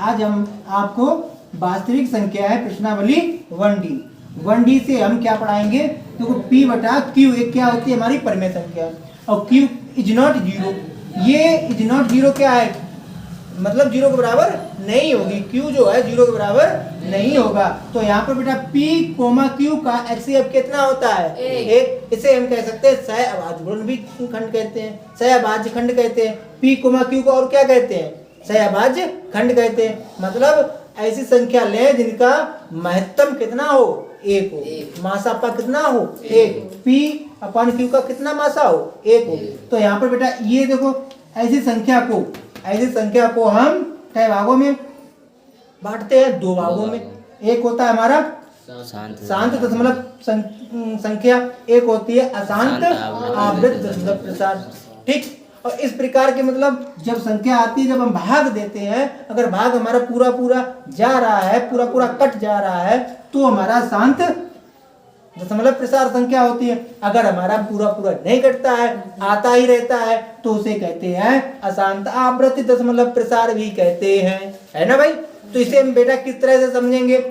आज हम आपको वास्तविक संख्या है प्रश्नावली 1D। 1D से हम क्या पढ़ाएंगे? देखो P बटा Q एक क्या होती है हमारी परिमेय संख्या, और Q इज नॉट जीरो। ये इज नॉट जीरो क्या है? मतलब जीरो के बराबर नहीं होगी। Q जो है जीरो के बराबर नहीं होगा। तो यहाँ पर बेटा P कोमा Q का HCF कितना होता है? एक। इसे हम कह सकते हैं सह अभाज्य गुणन भी खंड कहते हैं, सह अभाज्य खंड कहते हैं। P कोमा Q को और क्या कहते हैं? सह अभाज्य खंड कहते हैं। मतलब ऐसी संख्या लें जिनका महत्तम कितना हो? एक हो। मासा आपका कितना हो? एक। P अपन Q का कितना मासा हो? एक हो। तो यहाँ पर बेटा ये देखो ऐसी संख्या को हम कई भागों में बांटते हैं? दो भागों में। एक होता है हमारा शांत दशमलव संख्या, एक होती है अशांत आवृत्त दशमलव प्रसार। ठीक। और इस प्रकार के मतलब जब संख्या आती है, जब हम भाग देते हैं, अगर भाग हमारा पूरा पूरा जा रहा है, पूरा पूरा कट जा रहा है, तो हमारा शांत दशमलव प्रसार संख्या होती है। अगर हमारा पूरा पूरा नहीं कटता है, आता ही रहता है, तो उसे कहते हैं अशांत आवृत्त दशमलव प्रसार भी कहते हैं, है ना भाई। तो इसे हम बेटा किस तरह से समझेंगे?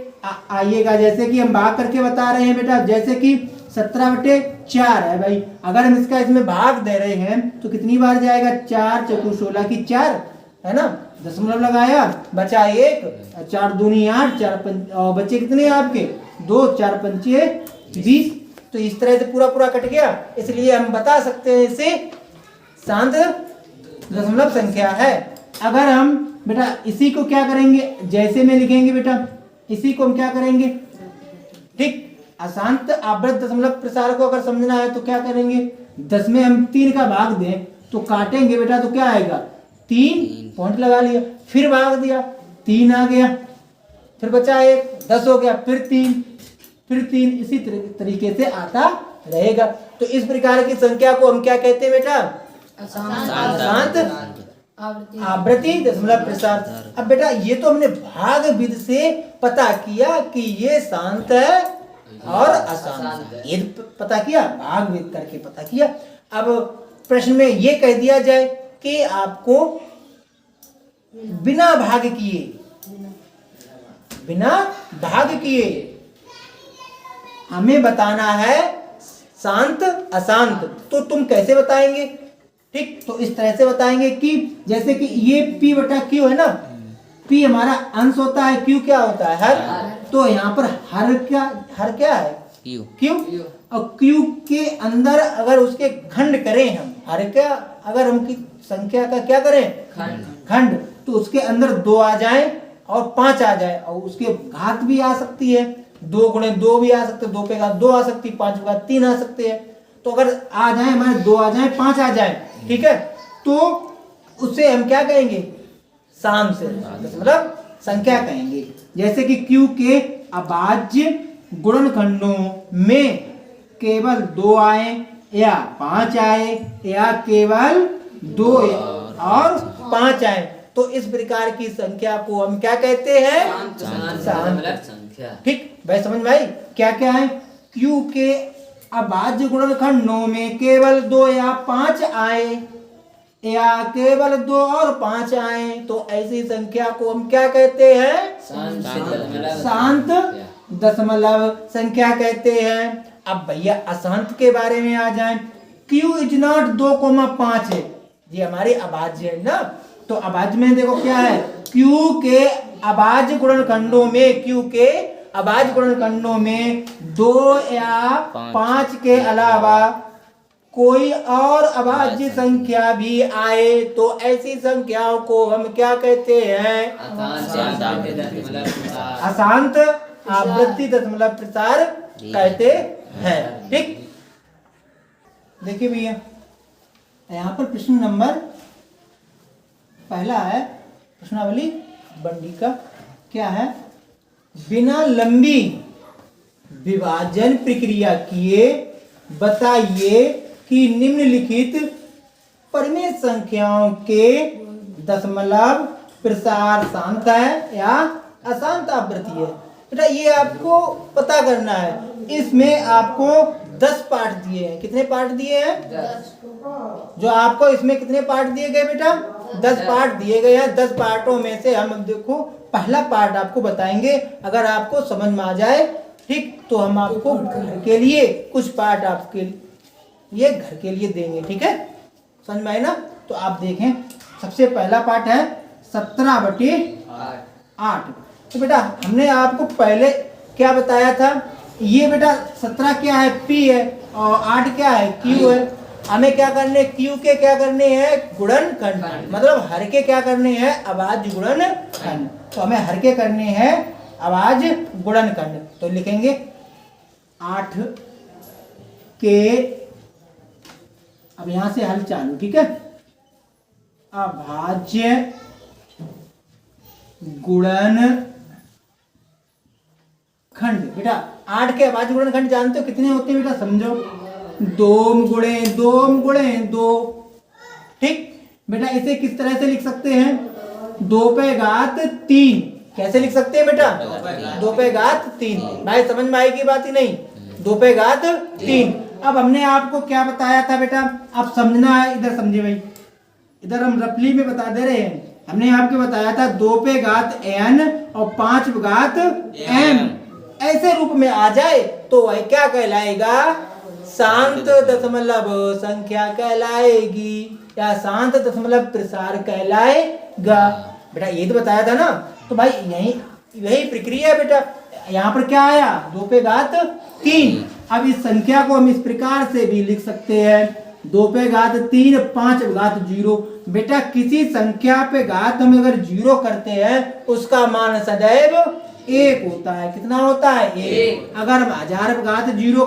आइएगा, जैसे कि हम भाग करके बता रहे हैं बेटा, जैसे कि 17/4 है भाई। अगर हम इसमें भाग दे रहे हैं तो कितनी बार जाएगा? 4 चौको 16 की 4, है ना। दशमलव लगाया, बचा 1, 4 दूनी 8, 4 और बचे कितने आपके? 2, 4 पंचे 20। तो इस तरह से पूरा पूरा कट गया, इसलिए हम बता सकते हैं इसे शांत दशमलव संख्या है। अगर हम बेटा इसी को क्या करेंगे, जैसे में लिखेंगे बेटा, इसी को हम क्या करेंगे? ठीक, अशांत आवृत्त दशमलव प्रसार को अगर समझना है तो क्या करेंगे? 10 में हम 3 का भाग दें तो काटेंगे बेटा, तो क्या आएगा? 3 पॉइंट लगा लिया, फिर भाग दिया, 3 आ गया, फिर बचा 1, 10 हो गया, फिर 3, इसी तरीके से आता रहेगा। तो इस प्रकार की संख्या को हम क्या कहते हैं बेटा? अशांत आवृत्ति दशमलव प्रसार। अब बेटा ये तो हमने भाग विधि से पता किया कि ये शांत है और अशांत है, ये पता किया, भाग विधि करके पता किया। अब प्रश्न में ये कह दिया जाए कि आपको बिना भाग किए हमें बताना है शांत अशांत, तो तुम कैसे बताएंगे? ठीक, तो इस तरह से बताएंगे कि जैसे कि ये P बटा Q है ना, P हमारा अंश होता है, Q क्या होता है? हर। तो यहाँ पर हर क्या है? Q। और Q के अंदर अगर उसके खंड करें हम, हर क्या अगर हम की संख्या का क्या करें? खंड। तो उसके अंदर 2 आ जाए और 5 आ जाए, और उसके घात भी आ सकती है, 2 गुणे 2 भी आ सकते, 2 पे घात 2 आ सकती, 5 पे घात 3 आ सकते हैं। तो अगर आ जाए हमारे 2 आ जाए, 5 आ जाए, ठीक है, तो उसे हम क्या कहेंगे? शांत मतलब संख्या कहेंगे। जैसे कि Q के अभाज्य गुणनखंडों में केवल 2 आए या 5 आए, या केवल 2 और 5 आए, तो इस प्रकार की संख्या को हम क्या कहते हैं? शांत संख्या। ठीक भाई, समझ में आई? क्या क्या है? Q के अभाज्य गुणनखंडों में केवल 2 या 5 आए, या केवल 2 और 5 आए, तो ऐसी संख्या को हम क्या कहते हैं? शांत दशमलव संख्या कहते हैं। अब भैया अशांत के बारे में आ जाए। Q इज नॉट 2,5 है, ये हमारी अभाज्य है ना। तो अभाज्य में देखो क्या है? Q के अभाज्य गुणनखंडों में 2 या 5 के अलावा कोई और अभाज्य संख्या भी आए, तो ऐसी संख्याओं को हम क्या कहते हैं? अशांत आवृत्ति दशमलव प्रसार कहते हैं। ठीक, देखिए भैया यहाँ पर प्रश्न नंबर पहला है प्रश्नावली 1D का। क्या है? बिना लंबी विभाजन प्रक्रिया किए बताइए कि निम्नलिखित परिमेय संख्याओं के दशमलव प्रसार शांत है या अशांत आवृत्ति है। बेटा ये आपको पता करना है। इसमें आपको 10 पार्ट दिए हैं। कितने पार्ट दिए हैं? 10। जो आपको इसमें कितने पार्ट दिए गए बेटा? 10 पार्ट दिए गए हैं। 10 पार्टों में से हम देखो पहला पार्ट आपको बताएंगे, अगर आपको समझ में आ जाए ठीक तो हम आपको घर के लिए कुछ पार्ट आपके लिए घर के लिए देंगे, ठीक है, समझ में आए ना। तो आप देखें सबसे पहला पार्ट है 17/8। तो बेटा हमने आपको पहले क्या बताया था, ये बेटा 17 क्या है P है और 8 क्या है Q है। हमें क्या करने, Q के क्या करने हैं गुणनखंड, मतलब हर के क्या करने हैं अभाज्य गुणनखंड। तो हमें हर के करने हैं अभाज्य गुणनखंड। तो लिखेंगे 8 के, अब यहां से हल चालू, ठीक है, अभाज्य गुणनखंड। बेटा 8 के अभाज्य गुणनखंड जानते हो कितने होते हैं बेटा, समझो 2 गुणे 2, ठीक। बेटा इसे किस तरह से लिख सकते हैं, 2 पे घात 3। कैसे लिख सकते हैं बेटा, 2 पे घात 3। भाई समझ में आएगी बात ही नहीं, 2 पे घात 3। अब हमने आपको क्या बताया था बेटा, आप समझना है, इधर समझे भाई, इधर हम रफली में बता दे रहे हैं। हमने आपको बताया था 2 पे घात n और 5 पे घात m ऐसे रूप में आ जाए तो वह क्या कहलाएगा, शांत दशमलव संख्या कहलाएगी या शांत दशमलव प्रसार कहलाएगा। बेटा ये तो बताया था ना। तो भाई यही प्रक्रिया है बेटा। यहाँ पर क्या आया, 2 पे घात 3। अब इस संख्या को हम इस प्रकार से भी लिख सकते हैं, 2 पे घात 3 5 पे घात 0। बेटा किसी संख्या पे घात हम अगर 0 करते हैं उसका मान सदैव 1 होता है। कितना होता है, 1। अगर हम 1000 पे घात 0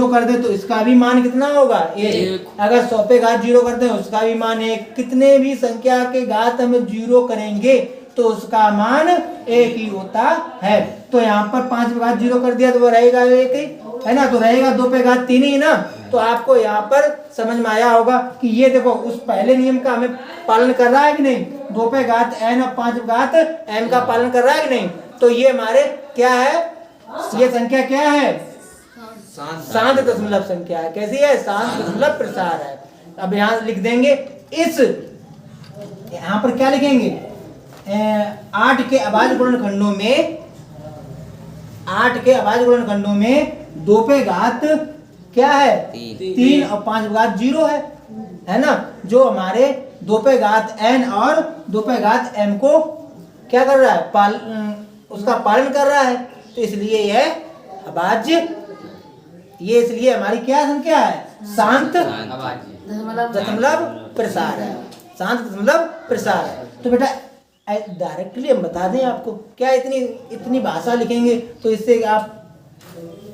कर दे तो इसका भी मान कितना होगा, 1। अगर 100 पे घात 0 करते हैं उसका भी मान 1। कितने भी संख्या के घात हम 0 करेंगे तो उसका मान 1 ही होता है। तो यहाँ पर 5 पे घात 0 कर दिया तो वो रहेगा 1 ही है ना, तो रहेगा 2 पे घात 3 ही ना। तो आपको यहाँ पर समझ में आया होगा कि ये देखो उस पहले नियम का हमें पालन कर रहा है कि नहीं, 2 पे घात n और 5 पे घात m का पालन कर रहा है कि नहीं। तो ये हमारे क्या है, ये संख्या क्या है, शांत दशमलव संख्या है। कैसी है, शांत दशमलव प्रसार है। अब यहाँ लिख देंगे इस, यहाँ पर क्या लिखेंगे, 8 के अभाज्य गुणनखंडों में, 8 के अभाज्य गुणनखंडों में 2 पे घात क्या है, 3 और 5 पे घात 0 है ना, जो हमारे 2 पे घात n और 2 पे घात m को क्या कर रहा है, उसका पालन कर रहा है। तो इसलिए यह अभाज्य, ये इसलिए हमारी क्या संख्या है, शांत दशमलव प्रसार है, शांत दशमलव प्रसार है। तो बेटा डायरेक्टली हम बता दें आपको, क्या इतनी भाषा लिखेंगे तो इससे आप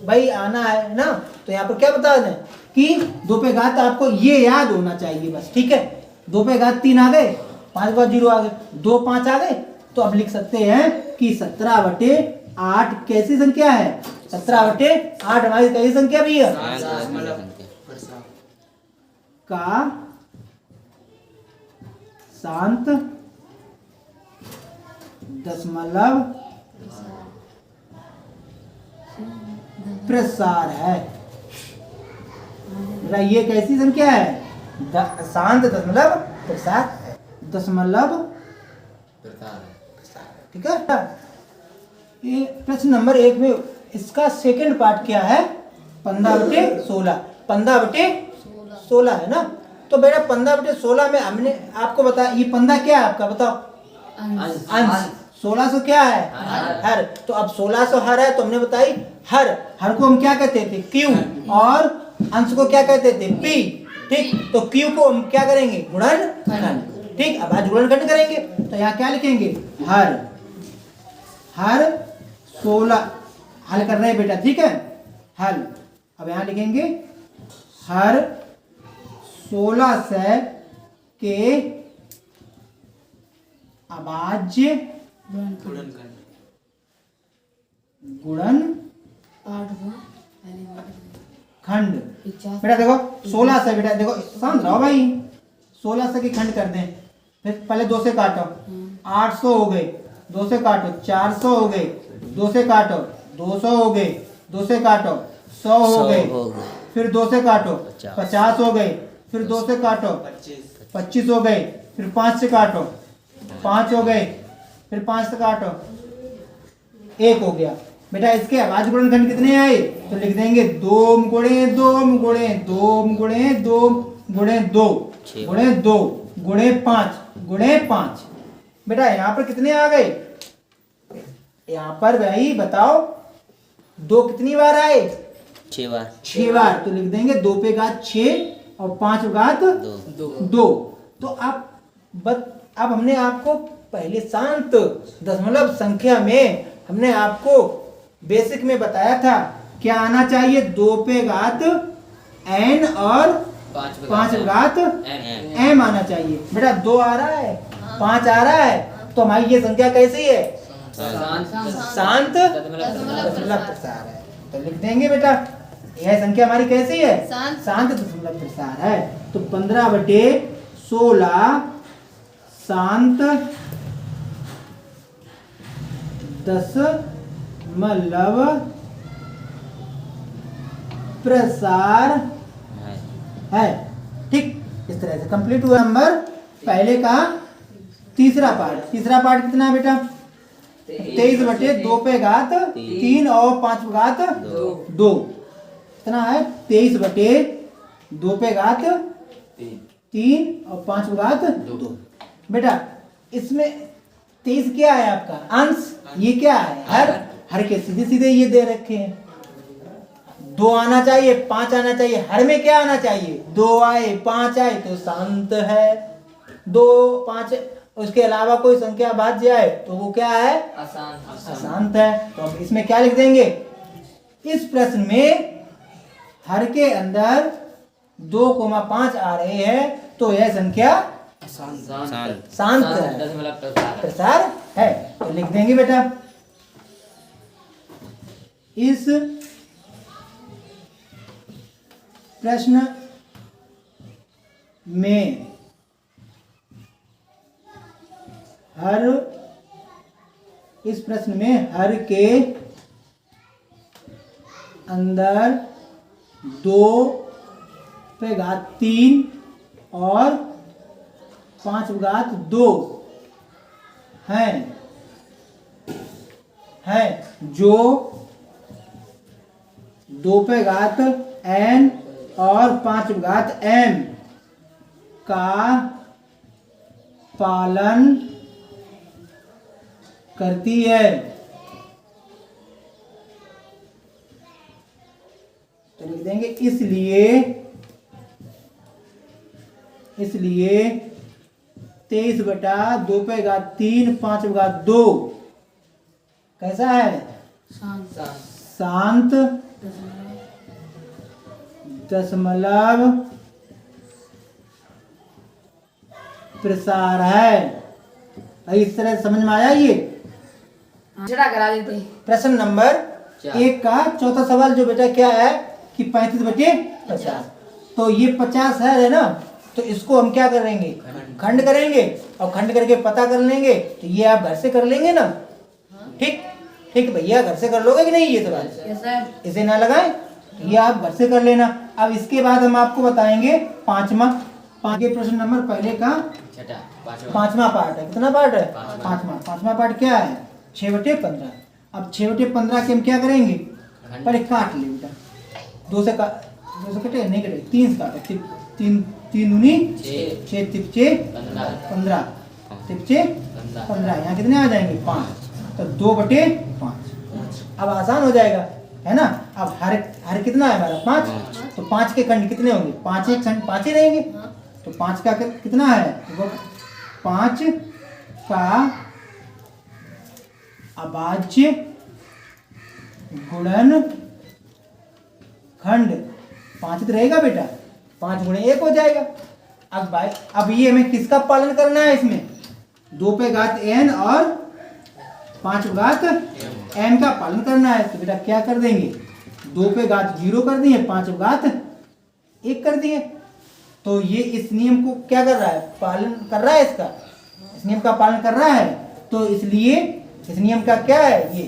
भाई आना है ना। तो यहाँ पर क्या बता दें कि 2 पे घात आपको ये याद होना चाहिए बस, ठीक है। 2 पे घात 3 आ गए, 5 पे 0 आ गए, 2 5 आ गए। तो अब लिख सकते हैं कि 17/8 कैसी संख्या है, 17/8 हमारी कैसी संख्या भी है, का शांत दशमलव प्रसार है। ये कैसी संख्या है, शांत दशमलव प्रसार है, दशमलव प्रसार, ठीक है। ये प्रश्न नंबर 1 में इसका सेकंड पार्ट क्या है, 15/16, 15/16 है ना। तो बेटा 15/16 में हमने आपको बताया, ये 15 क्या है आपका बताओ, अंश, 1600 क्या है, हर। तो अब 1600 हर है तो हमने बताई हर को हम क्या कहते थे, Q, और अंश को क्या कहते थे, P, ठीक। तो Q को हम क्या करेंगे, गुणनखंड, ठीक। अब आज गुणनखंड करेंगे तो यहाँ क्या लिखेंगे, हर 16 हल कर रहे हैं बेटा, ठीक है, हल। अब यहाँ लिखेंगे हर 1600 के अभाज्य खंड। बेटा देखो 1600, बेटा देखो शांत रहो भाई, 1600 की खंड कर दें, फिर पहले 2 से काटो, 800 हो गए, 2 से काटो, 400 हो गए, 2 से काटो, 200 हो गए, 2 से काटो, 100 हो गए, फिर 2 से काटो, 50 हो गए, फिर 2 से काटो, 25 हो गए, फिर 5 से काटो, 5 हो गए, फिर 5 से काटो, 1 हो गया बेटा। इसके अभाज्य गुणनखंड कितने आए? तो लिख देंगे 2 गुणे 2 गुणे 2 गुणे 2 गुणे 2 गुणे 2 गुणे 5 गुणे 5। बेटा यहाँ पर कितने आ गए? यहाँ पर भाई बताओ 2 कितनी बार आए? 6 बार। 6 बार। तो लिख देंगे 2 पे घात 6 और 5 घात 2। तो अब हमने आपको पहले शांत दशमलव संख्या में हमने आपको बेसिक में बताया था क्या आना चाहिए? 2 पे घात n और 5 घात m आना चाहिए। बेटा 2 आ रहा है, 5 आ रहा है, तो हमारी ये संख्या कैसी है? शांत दशमलव प्रसार है। तो लिख देंगे बेटा यह संख्या हमारी कैसी है? शांत दशमलव प्रसार है। तो 15/16 शांत दशमलव प्रसार है। ठीक, इस तरह से कंप्लीट हुआ नंबर पहले का तीसरा पार्ट। तीसरा पार्ट कितना है बेटा? 23/2 पे घात 3 और 5 घात 2। कितना है? 23/2 पे घात 3 और 5 घात 2। बेटा इसमें 23 क्या है आपका अंश? ये क्या है? हर के सीधे सीधे ये दे रखे हैं। 2 आना चाहिए, 5 आना चाहिए। हर में क्या आना चाहिए? 2 आए 5 आए तो शांत है। 2 5 उसके अलावा कोई संख्या भाज्य आए तो वो क्या है? अशांत है। तो हम इसमें क्या लिख देंगे? इस प्रश्न में हर के अंदर 2,5 आ रहे हैं तो यह संख्या शांत प्रसार है। तो लिख देंगे बेटा इस प्रश्न में हर के अंदर 2 पे घात 3 और 5 घात 2 हैं जो 2 पे घात n और 5 घात m का पालन करती है। तो लिख देंगे इसलिए 23/2 पे घात 3 5 घात 2 कैसा है? शांत दशमलव प्रसार है। इस तरह समझ में आया? ये करा देते। प्रश्न नंबर 1 का चौथा सवाल जो बेटा क्या है कि 35/50। तो ये 50 है ना, तो इसको हम क्या करेंगे? खंड करेंगे और खंड करके पता कर लेंगे। तो ये आप घर से कर लेंगे ना? ठीक भैया, घर से कर लोगे कि नहीं ये सवाल? इसे ना लगाएं, तो ये आप घर से कर लेना। अब इसके बाद हम आपको बताएंगे पांचवा प्रश्न नंबर पहले का 5वां पार्ट है। कितना पार्ट है? 5वां पार्ट क्या है? 6/15। अब 6/15 के हम क्या करेंगे? पर एक काट ले बेटा, 2 से कटे नहीं कटे, 3 से काटे। 3 दूनी 6 तिपचे 15 तिपचे 15। यहाँ कितने आ जाएंगे? 5। तो 2/5। अब आसान हो जाएगा है ना। अब हर कितना है हमारा? 5। तो 5 के खंड कितने होंगे? 5 एक खंड 5 ही रहेंगे। तो 5 का कितना है? 5 का अभाज्य गुणन खंड 5 तो रहेगा बेटा। 5 गुणे 1 हो जाएगा। अब ये हमें किसका पालन करना है? इसमें 2 पे घात n और 5 घात m का पालन करना है। तो बेटा क्या कर देंगे? 2 पे घात 0 कर दिए, 5 घात 1 कर दिए। तो ये इस नियम को क्या कर रहा है? पालन कर रहा है। इस नियम का पालन कर रहा है। तो इसलिए इस नियम का क्या है? ये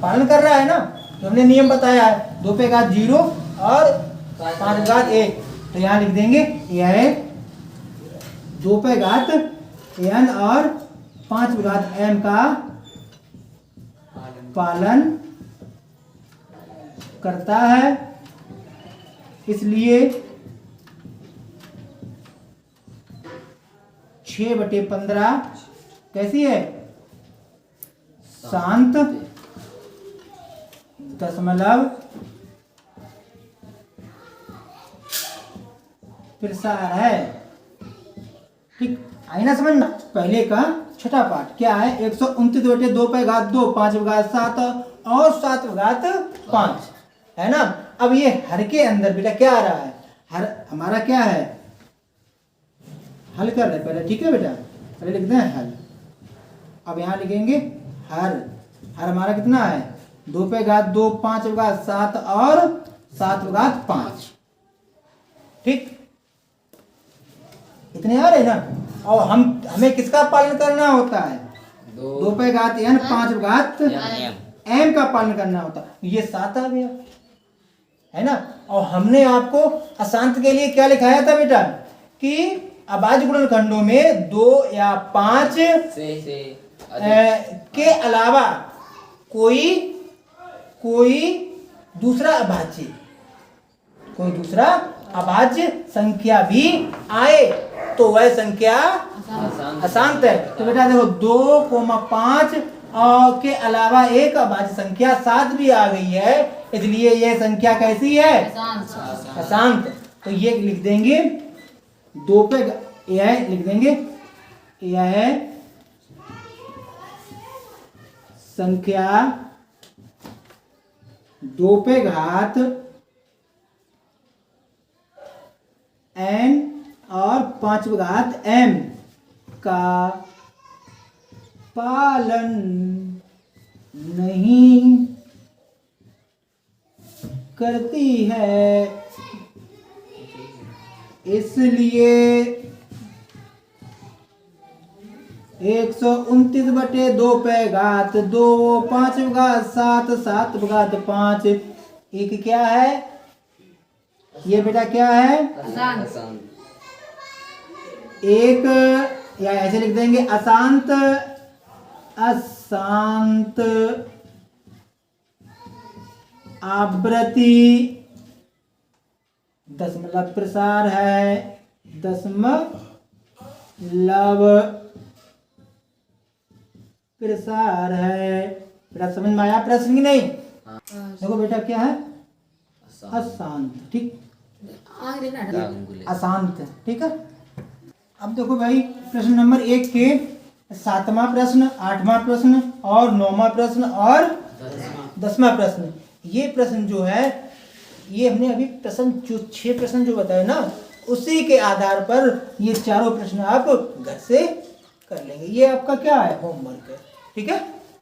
पालन कर रहा है ना। तो हमने नियम बताया है 2 पे घात 0 और 5 घात 1। तो यहाँ लिख देंगे यह है 2 पे घात n और 5 घात m का पालन करता है, इसलिए 6/15 कैसी है? शांत दशमलव प्रसार है। ठीक, आई ना समझ में? पहले का छठा पाठ क्या है? 129/2 5/7 और 7/5 है ना। अब ये हर के अंदर बेटा क्या आ रहा है? हर हमारा क्या है? हल कर रहे पहले, ठीक है बेटा? पहले लिखते हैं हल। अब यहाँ लिखेंगे हर। हर हमारा कितना है? 2/2 5/7 और 7/5। ठीक, इतने आ रहे ना। और हमें किसका पालन करना होता है? 2/n 5/m का पालन करना होता है। ये 7 आ गया है ना। और हमने आपको अशांत के लिए क्या लिखाया था बेटा? कि अभाज्य गुणनखंडों में 2 या 5 के अलावा कोई दूसरा अभाज्य संख्या भी आए तो वह संख्या अशांत है। तो बेटा देखो 2,5 के अलावा एक अभाज्य संख्या 7 भी आ गई है, इसलिए यह संख्या कैसी है? अशांत। तो ये लिख देंगे 2 पे यह लिख देंगे, यह संख्या 2/n और 5/m का पालन नहीं करती है, इसलिए 129/2 5/7 7/5 एक क्या है? ये बेटा क्या है? एक, या ऐसे लिख देंगे अशांत आवृत्ति दशमलव प्रसार है। दशमलव प्रसार है। बेटा समझ में आया प्रश्न की नहीं? देखो बेटा क्या है? अशांत। ठीक, अशांत। ठीक है। अब देखो भाई प्रश्न नंबर 1 के 7वां प्रश्न, 8वां प्रश्न और 9वां प्रश्न और 10वां प्रश्न। ये प्रश्न जो है, ये हमने अभी प्रश्न जो 6 प्रश्न जो बताए ना, उसी के आधार पर ये चारों प्रश्न आप घर से कर लेंगे। ये आपका क्या है? होमवर्क है। ठीक है।